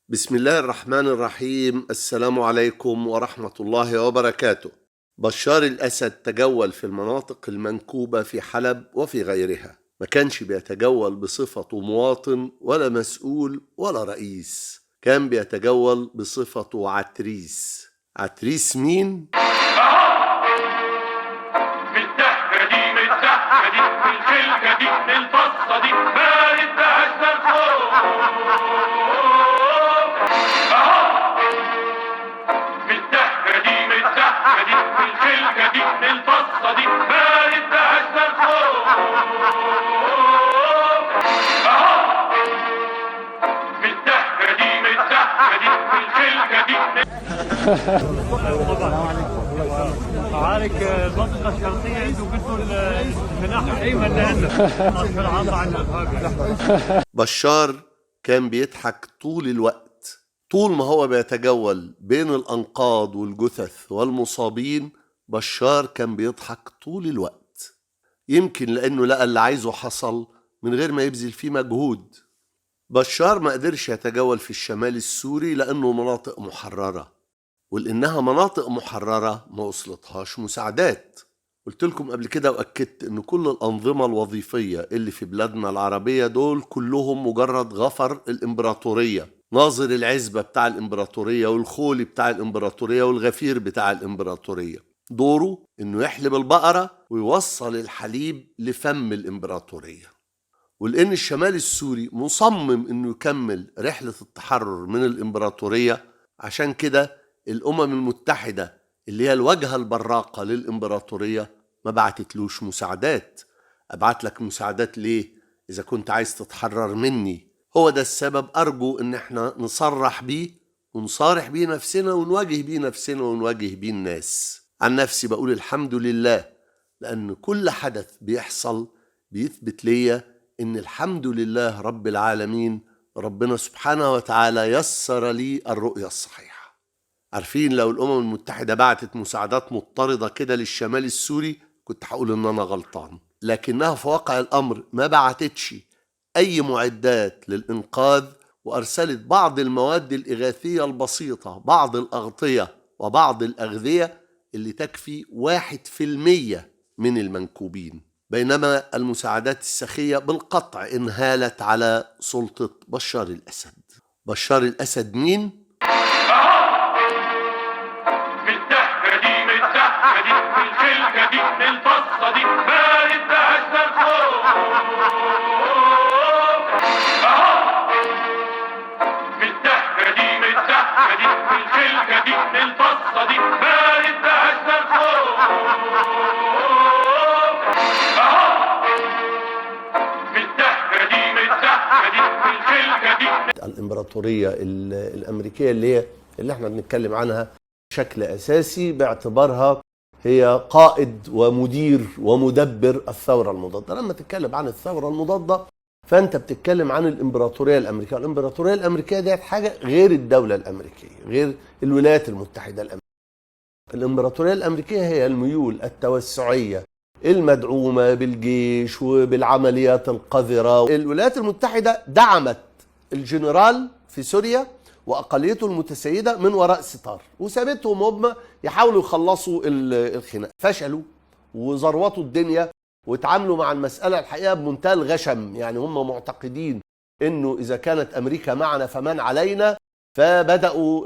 بسم الله الرحمن الرحيم. السلام عليكم ورحمة الله وبركاته. بشار الأسد تجول في المناطق المنكوبة في حلب وفي غيرها، ما كانش بيتجول بصفته مواطن ولا مسؤول ولا رئيس، كان بيتجول بصفته عتريس. عتريس مين؟ بالضحكة دي بالخلقة دي بالبصة دي بارد بهزة الخوف بالضحكة دي بالخلقة دي بالبصة دي بارد بهزة الخوف بالضحكة دي بالخلقة دي. عارك المنطقة الشرقية انتوا قلتوا الجناح الايمن لنا. بشار كان بيضحك طول الوقت، طول ما هو بيتجول بين الأنقاض والجثث والمصابين. بشار كان بيضحك طول الوقت، يمكن لأنه لقى اللي عايزه حصل من غير ما يبذل فيه مجهود. بشار ما قدرش يتجول في الشمال السوري لأنه مناطق محررة، ولأنها مناطق محررة ما وصلتهاش مساعدات. قلت لكم قبل كده وأكدت إن كل الأنظمة الوظيفية اللي في بلادنا العربية دول كلهم مجرد غفر الإمبراطورية، ناظر العزبة بتاع الإمبراطورية والخولي بتاع الإمبراطورية والغفير بتاع الإمبراطورية، دوره إنه يحلب البقرة ويوصل الحليب لفم الإمبراطورية. ولأن الشمال السوري مصمم إنه يكمل رحلة التحرر من الإمبراطورية، عشان كده الأمم المتحدة اللي هي الواجهة البراقة للإمبراطورية ما بعتتلوش مساعدات. أبعت لك مساعدات ليه إذا كنت عايز تتحرر مني؟ هو ده السبب. أرجو إن احنا نصرح بيه ونصارح بيه نفسنا ونواجه بيه نفسنا ونواجه بيه الناس. عن نفسي بقول الحمد لله، لأن كل حدث بيحصل بيثبت ليا إن الحمد لله رب العالمين، ربنا سبحانه وتعالى يسر لي الرؤية الصحيحة. عارفين لو الأمم المتحدة بعتت مساعدات مضطردة كده للشمال السوري كنت هقول إن أنا غلطان، لكنها في واقع الأمر ما بعتتش أي معدات للإنقاذ، وأرسلت بعض المواد الإغاثية البسيطة، بعض الأغطية وبعض الأغذية اللي تكفي 1% من المنكوبين، بينما المساعدات السخية بالقطع انهالت على سلطة بشار الأسد. بشار الأسد مين؟ بالضحكة دي بالخلقة دي بالبصة دي بارد بهزة الخوف بالضحكة دي بالخلقة دي بالبصة دي بارد بهزة الخوف بالضحكة دي بالخلقة دي. الإمبراطورية الأمريكية اللي احنا بنتكلم عنها بشكل أساسي، باعتبارها هي قائد ومدير ومدبر الثورة المضادة. لما تتكلم عن الثورة المضادة فأنت بتتكلم عن الإمبراطورية الأمريكية. الإمبراطورية الأمريكية دي حاجة غير الدولة الأمريكية، غير الولايات المتحدة الأمريكية. الإمبراطورية الأمريكية هي الميول التوسعية المدعومة بالجيش وبالعمليات القذرة. الولايات المتحدة دعمت الجنرال في سوريا وأقليته المتسيدة من وراء ستار، وسابتهم هم يحاولوا يخلصوا الخناق. فشلوا وزروتوا الدنيا واتعاملوا مع المسألة الحقيقة بمنتهى الغشم. يعني هم معتقدين إنه إذا كانت أمريكا معنا فمن علينا، فبدأوا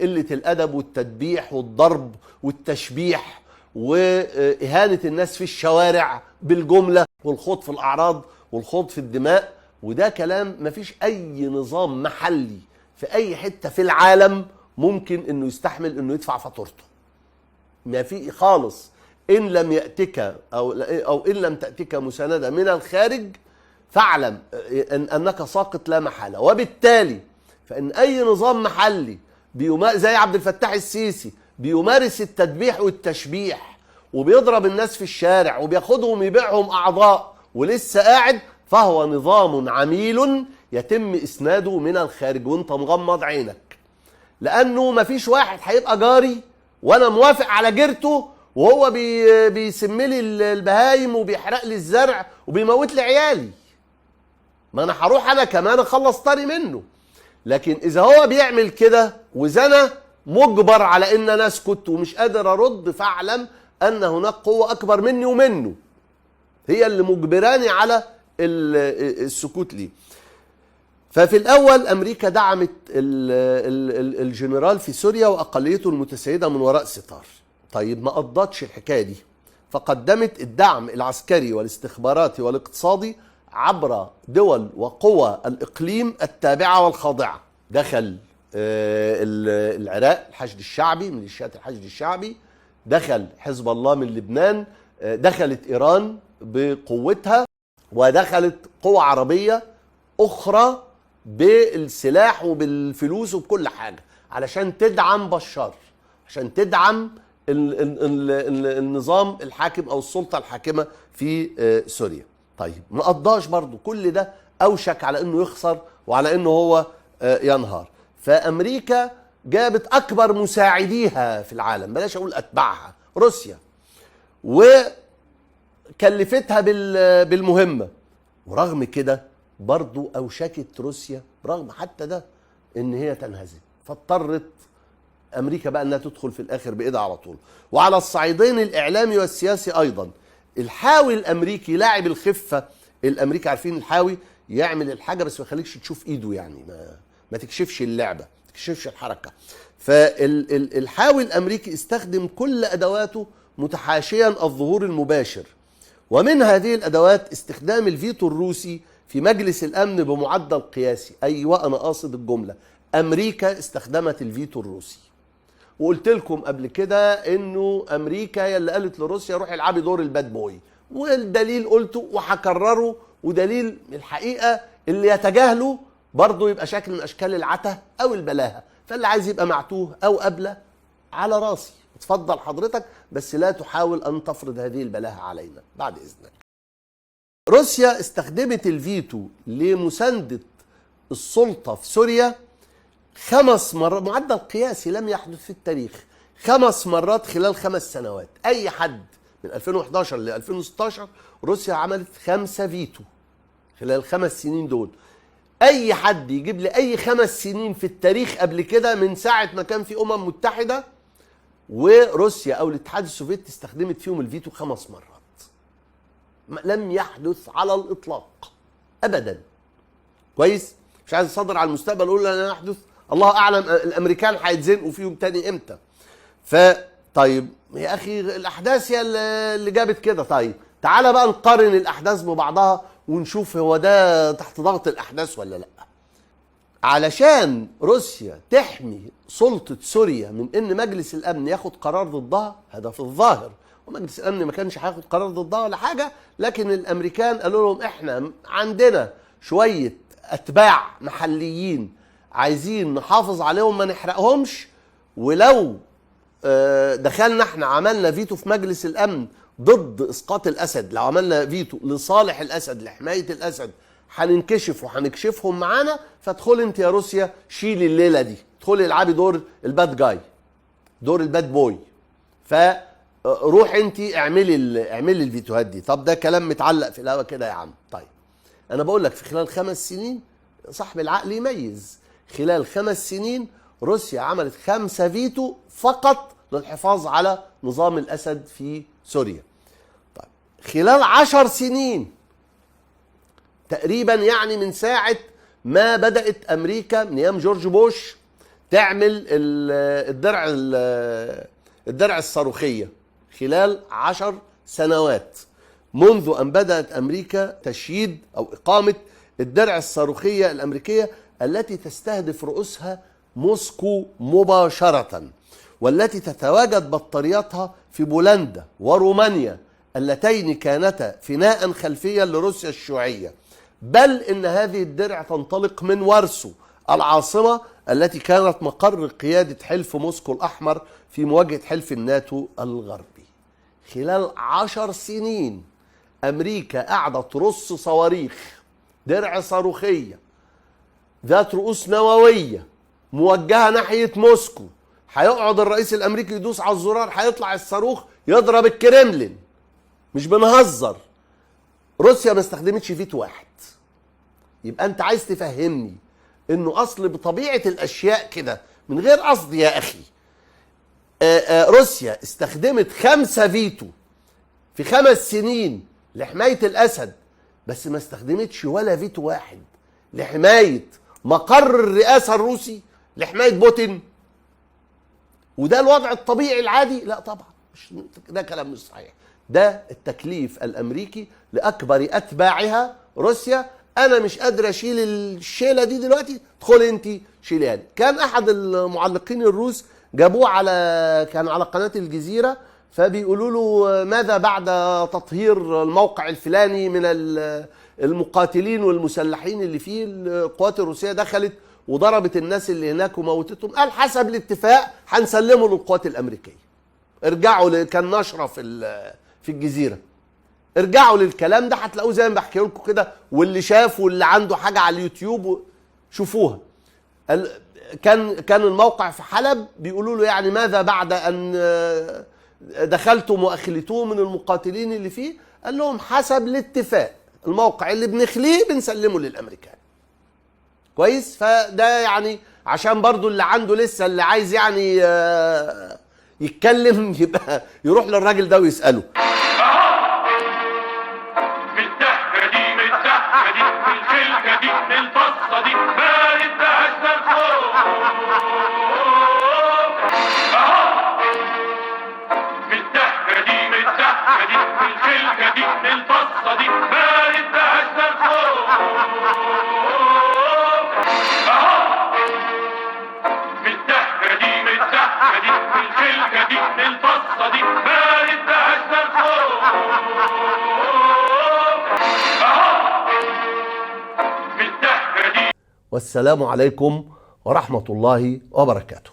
قلة الأدب والتدبيح والضرب والتشبيح وإهانة الناس في الشوارع بالجملة، والخوض في الأعراض والخوض في الدماء. وده كلام مفيش أي نظام محلي في أي حتة في العالم ممكن إنه يستحمل إنه يدفع فاتورته. ما في خالص. إن لم يأتك أو إن لم تأتك مساندة من الخارج فاعلم أنك ساقط لا محالة. وبالتالي فإن أي نظام محلي زي عبد الفتاح السيسي بيمارس التدبيح والتشبيح وبيضرب الناس في الشارع وبياخدهم يبيعهم أعضاء ولسه قاعد، فهو نظام عميل يتم إسناده من الخارج وانت مغمض عينك، لأنه مفيش واحد هيبقى جاري وأنا موافق على جيرته وهو بيسملي البهايم وبيحرق لي الزرع وبيموت لي عيالي. ما أنا هروح أنا كمان أخلص طاري منه. لكن اذا هو بيعمل كده وزنا مجبر على ان انا اسكت ومش قادر ارد، فاعلم ان هناك قوه اكبر مني ومنه هي اللي مجبراني على السكوت ليه. ففي الاول امريكا دعمت الجنرال في سوريا واقليته المتسيده من وراء ستار. طيب ما قضتش الحكايه دي، فقدمت الدعم العسكري والاستخباراتي والاقتصادي عبر دول وقوى الاقليم التابعه والخاضعه. دخل العراق الحشد الشعبي، ميليشيات الحشد الشعبي، دخل حزب الله من لبنان، دخلت ايران بقوتها، ودخلت قوى عربيه اخرى بالسلاح وبالفلوس وبكل حاجه علشان تدعم بشار، عشان تدعم النظام الحاكم او السلطه الحاكمه في سوريا. طيب ما قضاش برضو كل ده، اوشك على انه يخسر وعلى انه هو ينهار. فامريكا جابت اكبر مساعديها في العالم، بلاش اقول اتباعها، روسيا، وكلفتها بالمهمه. ورغم كده برضو اوشكت روسيا رغم حتى ده ان هي تنهزم، فاضطرت امريكا بقى انها تدخل في الاخر بايدها على طول. وعلى الصعيدين الاعلامي والسياسي ايضا، الحاوي الامريكي لاعب الخفه الامريكي، عارفين الحاوي يعمل الحاجه بس ما يخليكش تشوف ايده، يعني ما تكشفش اللعبه، ما تكشفش الحركه. فالحاوي الامريكي استخدم كل ادواته متحاشيا الظهور المباشر، ومن هذه الادوات استخدام الفيتو الروسي في مجلس الامن بمعدل قياسي. ايوه انا قاصد الجمله، امريكا استخدمت الفيتو الروسي. وقلت لكم قبل كده انه امريكا هي اللي قالت لروسيا روحي العبي دور الباد بوي، والدليل قلته وهكرره، ودليل الحقيقه اللي يتجاهله برضه يبقى شكل من اشكال العته او البلاهه. فاللي عايز يبقى معتوه او قبله على راسي، اتفضل حضرتك، بس لا تحاول ان تفرض هذه البلاهه علينا بعد اذنك. روسيا استخدمت الفيتو لمسانده السلطه في سوريا 5 مرات، معدل قياسي لم يحدث في التاريخ، 5 مرات خلال 5 سنوات. اي حد من 2011 ل 2016 روسيا عملت 5 فيتو خلال ال5 سنين دول. اي حد يجيب لي اي 5 سنين في التاريخ قبل كده من ساعه ما كان في متحده وروسيا او الاتحاد السوفيتي استخدمت فيهم الفيتو 5 مرات، لم يحدث على الاطلاق ابدا. كويس؟ مش عايز اصدر على المستقبل اقول لن يحدث، الله اعلم الامريكان هيتزنقوا فيهم تاني امتى. طيب يا اخي الاحداث هي اللي جابت كده. طيب تعالى بقى نقارن الاحداث ببعضها ونشوف هو ده تحت ضغط الاحداث ولا لا. علشان روسيا تحمي سلطة سوريا من ان مجلس الامن ياخد قرار ضدها، هذا في الظاهر، ومجلس الامن ما كانش هياخد قرار ضدها ولا حاجة، لكن الامريكان قالوا لهم احنا عندنا شوية اتباع محليين عايزين نحافظ عليهم ما نحرقهمش، ولو دخلنا احنا عملنا فيتو في مجلس الامن ضد اسقاط الاسد، لو عملنا فيتو لصالح الاسد لحمايه الاسد هننكشف وهنكشفهم معانا، فادخل انت يا روسيا شيلي الليله دي، ادخلي العبي دور الباد جاي، دور الباد بوي، فروح انت اعملي الفيتوهات دي. طب ده كلام متعلق في الهوا كده يا عم. طيب انا بقول لك في خلال 5 سنين، صاحب العقل يميز، خلال 5 سنين روسيا عملت 5 فيتو فقط للحفاظ على نظام الأسد في سوريا. طيب خلال 10 سنين تقريبا، يعني من ساعة ما بدأت أمريكا من أيام جورج بوش تعمل الدرع الصاروخية، خلال 10 سنوات منذ أن بدأت أمريكا تشييد أو إقامة الدرع الصاروخية الأمريكية التي تستهدف رؤوسها موسكو مباشرة، والتي تتواجد بطارياتها في بولندا ورومانيا اللتين كانتا فناء خلفيا لروسيا الشيوعية. بل إن هذه الدرع تنطلق من وارسو العاصمة التي كانت مقر قيادة حلف موسكو الأحمر في مواجهة حلف الناتو الغربي. خلال 10 سنين أمريكا قاعدة ترص صواريخ، درع صاروخية ذات رؤوس نووية موجهة ناحية موسكو، هيقعد الرئيس الأمريكي يدوس على الزرار هيطلع الصاروخ يضرب الكريملين. مش بنهزر، روسيا ما استخدمتش فيتو واحد. يبقى أنت عايز تفهمني انه اصل بطبيعه الاشياء كده من غير قصد يا اخي. روسيا استخدمت 5 فيتو في 5 سنين لحمايه الاسد، بس ما استخدمتش ولا فيتو واحد لحمايه مقر الرئاسه الروسي، لحمايه بوتين. وده الوضع الطبيعي العادي؟ لا طبعا، مش ده كلام مش صحيح. ده التكليف الامريكي لاكبر اتباعها روسيا. انا مش قادر اشيل الشيله دي دلوقتي، ادخلي انت شيلها لي. كان احد المعلقين الروس جابوه كان على قناه الجزيره، فبيقولوا له ماذا بعد تطهير الموقع الفلاني من المقاتلين والمسلحين اللي فيه؟ القوات الروسيه دخلت وضربت الناس اللي هناك وموتتهم. قال حسب الاتفاق هنسلمه للقوات الامريكيه. ارجعوا كان نشره في الجزيره، ارجعوا للكلام ده هتلاقوه زي ما بحكي لكم كده، واللي شاف واللي عنده حاجه على اليوتيوب شوفوها. كان الموقع في حلب، بيقولوا له يعني ماذا بعد ان دخلتم واخلتوه من المقاتلين اللي فيه؟ قال لهم حسب الاتفاق الموقع اللي بنخليه بنسلمه للامريكان. كويس؟ فده يعني عشان برضو اللي عنده لسه اللي عايز يعني يتكلم يبقى يروح للراجل ده ويسأله. بالدهكة دي بالخلكة دي بالبصة دي بارد بهزة الخوف. بالدهكة دي بالخلكة دي بالبصة دي بارد بهزة الخوف. بالدهكة دي بالخلكة دي بالبصة دي بارد بهزة الخوف. والسلام عليكم ورحمة الله وبركاته.